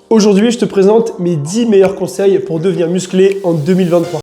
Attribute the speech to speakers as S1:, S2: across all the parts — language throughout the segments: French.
S1: Aujourd'hui, je te présente mes 10 meilleurs conseils pour devenir musclé en 2023.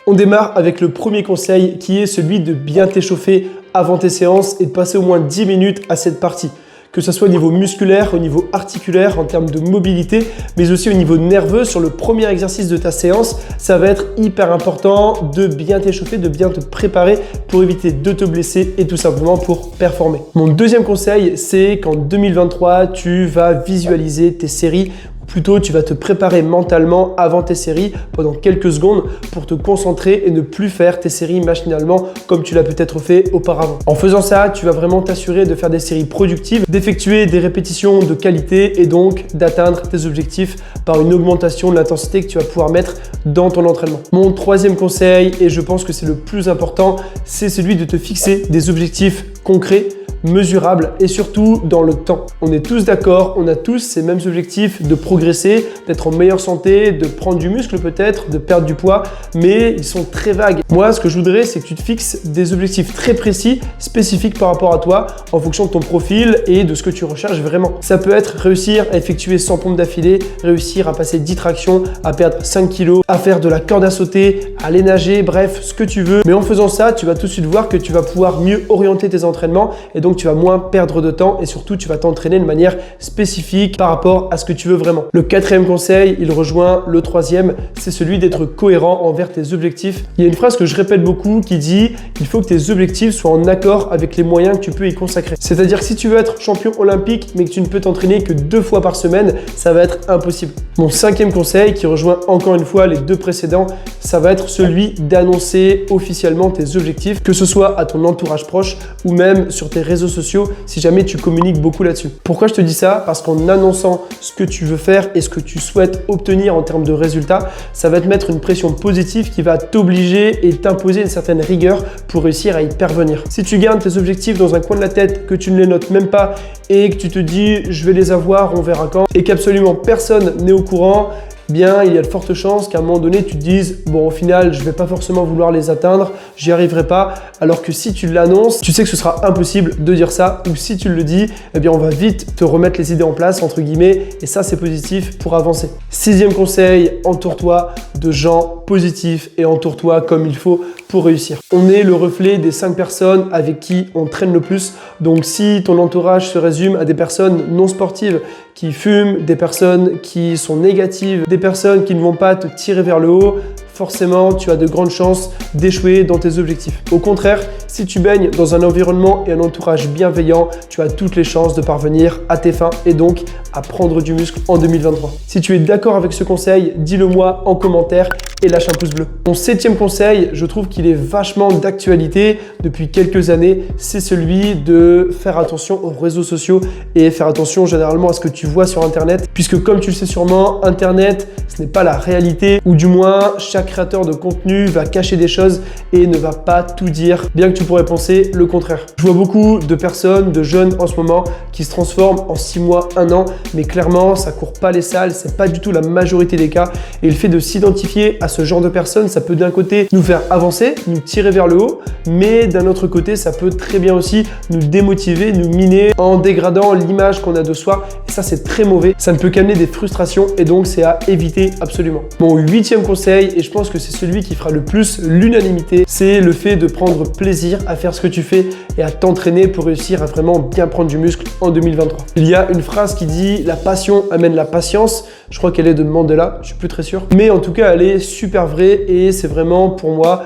S1: On démarre avec le premier conseil qui est celui de bien t'échauffer avant tes séances et de passer au moins 10 minutes à cette partie. Que ce soit au niveau musculaire, au niveau articulaire, en termes de mobilité, mais aussi au niveau nerveux. Sur le premier exercice de ta séance, ça va être hyper important de bien t'échauffer, de bien te préparer pour éviter de te blesser et tout simplement pour performer. Mon deuxième conseil, c'est qu'en 2023, tu vas visualiser tes séries. Plutôt, tu vas te préparer mentalement avant tes séries pendant quelques secondes pour te concentrer et ne plus faire tes séries machinalement comme tu l'as peut-être fait auparavant. En faisant ça, tu vas vraiment t'assurer de faire des séries productives, d'effectuer des répétitions de qualité et donc d'atteindre tes objectifs par une augmentation de l'intensité que tu vas pouvoir mettre dans ton entraînement. Mon troisième conseil, et je pense que c'est le plus important, c'est celui de te fixer des objectifs concrets, mesurable et surtout dans le temps. On est tous d'accord, on a tous ces mêmes objectifs de progresser, d'être en meilleure santé, de prendre du muscle peut-être, de perdre du poids, mais ils sont très vagues. Moi, ce que je voudrais, c'est que tu te fixes des objectifs très précis, spécifiques par rapport à toi, en fonction de ton profil et de ce que tu recherches vraiment. Ça peut être réussir à effectuer 100 pompes d'affilée, réussir à passer 10 tractions, à perdre 5 kilos, à faire de la corde à sauter, à aller nager, bref, ce que tu veux. Mais en faisant ça, tu vas tout de suite voir que tu vas pouvoir mieux orienter tes entraînements et donc tu vas moins perdre de temps et surtout tu vas t'entraîner de manière spécifique par rapport à ce que tu veux vraiment. Le quatrième conseil, il rejoint le troisième, c'est celui d'être cohérent envers tes objectifs. Il y a une phrase que je répète beaucoup qui dit il faut que tes objectifs soient en accord avec les moyens que tu peux y consacrer. C'est-à-dire que si tu veux être champion olympique mais que tu ne peux t'entraîner que 2 fois par semaine, ça va être impossible. Mon cinquième conseil qui rejoint encore une fois les 2 précédents, ça va être celui d'annoncer officiellement tes objectifs, que ce soit à ton entourage proche ou même sur tes réseaux sociaux si jamais tu communiques beaucoup là-dessus. Pourquoi je te dis ça? Parce qu'en annonçant ce que tu veux faire et ce que tu souhaites obtenir en termes de résultats, ça va te mettre une pression positive qui va t'obliger et t'imposer une certaine rigueur pour réussir à y parvenir. Si tu gardes tes objectifs dans un coin de la tête, que tu ne les notes même pas et que tu te dis je vais les avoir, on verra quand, et qu'absolument personne n'est au courant, bien, il y a de fortes chances qu'à un moment donné, tu te dises bon, au final, je vais pas forcément vouloir les atteindre, j'y arriverai pas. Alors que si tu l'annonces, tu sais que ce sera impossible de dire ça. Ou si tu le dis, eh bien, on va vite te remettre les idées en place, entre guillemets. Et ça, c'est positif pour avancer. Sixième conseil, entoure-toi de gens positifs et entoure-toi comme il faut pour réussir. On est le reflet des 5 personnes avec qui on traîne le plus. Donc, si ton entourage se résume à des personnes non sportives qui fument, des personnes qui sont négatives, des personnes qui ne vont pas te tirer vers le haut, forcément, tu as de grandes chances d'échouer dans tes objectifs. Au contraire, si tu baignes dans un environnement et un entourage bienveillant, tu as toutes les chances de parvenir à tes fins et donc à prendre du muscle en 2023. Si tu es d'accord avec ce conseil, dis-le moi en commentaire et lâche un pouce bleu. Mon 7e conseil, je trouve qu'il est vachement d'actualité depuis quelques années, c'est celui de faire attention aux réseaux sociaux et faire attention généralement à ce que tu vois sur Internet, puisque comme tu le sais sûrement, Internet, ce n'est pas la réalité, ou du moins chaque créateur de contenu va cacher des choses et ne va pas tout dire, bien que tu pourrais penser le contraire. Je vois beaucoup de personnes, de jeunes en ce moment qui se transforment en 6 mois, 1 an, mais clairement ça court pas les salles, c'est pas du tout la majorité des cas, et le fait de s'identifier à ce genre de personnes, ça peut d'un côté nous faire avancer, nous tirer vers le haut, mais d'un autre côté ça peut très bien aussi nous démotiver, nous miner en dégradant l'image qu'on a de soi, et ça c'est très mauvais, ça ne peut qu'amener des frustrations et donc c'est à éviter absolument. Mon 8e conseil, et je pense que c'est celui qui fera le plus l'unanimité, c'est le fait de prendre plaisir à faire ce que tu fais et à t'entraîner pour réussir à vraiment bien prendre du muscle en 2023. Il y a une phrase qui dit « la passion amène la patience ». Je crois qu'elle est de Mandela, je suis plus très sûr. Mais en tout cas, elle est super vraie et c'est vraiment pour moi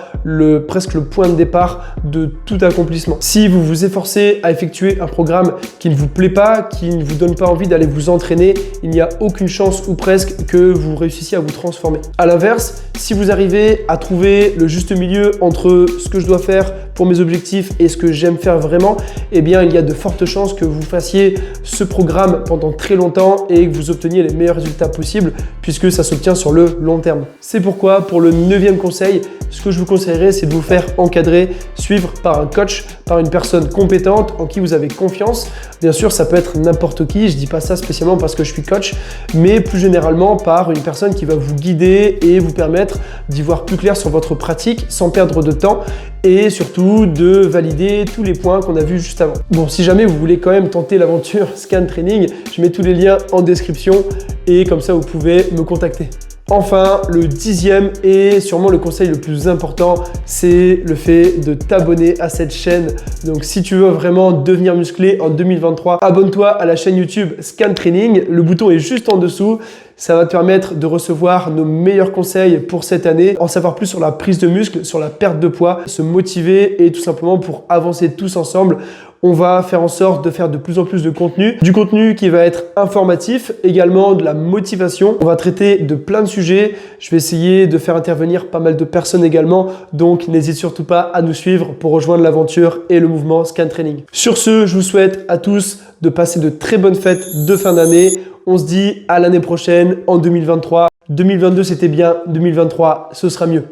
S1: presque le point de départ de tout accomplissement. Si vous vous efforcez à effectuer un programme qui ne vous plaît pas, qui ne vous donne pas envie d'aller vous entraîner, il n'y a aucune chance ou presque que vous réussissiez à vous transformer. À l'inverse, si vous arrivez à trouver le juste milieu entre ce que je dois faire pour mes objectifs et ce que j'aime faire vraiment, eh bien il y a de fortes chances que vous fassiez ce programme pendant très longtemps et que vous obteniez les meilleurs résultats possibles puisque ça s'obtient sur le long terme. C'est pourquoi pour le 9e conseil, ce que je vous conseillerais, c'est de vous faire encadrer, suivre par un coach, par une personne compétente en qui vous avez confiance. Bien sûr, ça peut être n'importe qui, je dis pas ça spécialement parce que je suis coach, mais plus généralement par une personne qui va vous guider et vous permettre d'y voir plus clair sur votre pratique sans perdre de temps et surtout de valider tous les points qu'on a vus juste avant. Bon, si jamais vous voulez quand même tenter l'aventure Scan Training. Je mets tous les liens en description et comme ça, vous pouvez me contacter. Enfin, le 10e et sûrement le conseil le plus important, c'est le fait de t'abonner à cette chaîne. Donc si tu veux vraiment devenir musclé en 2023, abonne-toi à la chaîne YouTube Scan Training. Le bouton est juste en dessous. Ça va te permettre de recevoir nos meilleurs conseils pour cette année, en savoir plus sur la prise de muscle, sur la perte de poids, se motiver et tout simplement pour avancer tous ensemble. On va faire en sorte de faire de plus en plus de contenu, du contenu qui va être informatif, également de la motivation. On va traiter de plein de sujets. Je vais essayer de faire intervenir pas mal de personnes également. Donc, n'hésite surtout pas à nous suivre pour rejoindre l'aventure et le mouvement Scan Training. Sur ce, je vous souhaite à tous de passer de très bonnes fêtes de fin d'année. On se dit à l'année prochaine en 2023. 2022, c'était bien. 2023, ce sera mieux.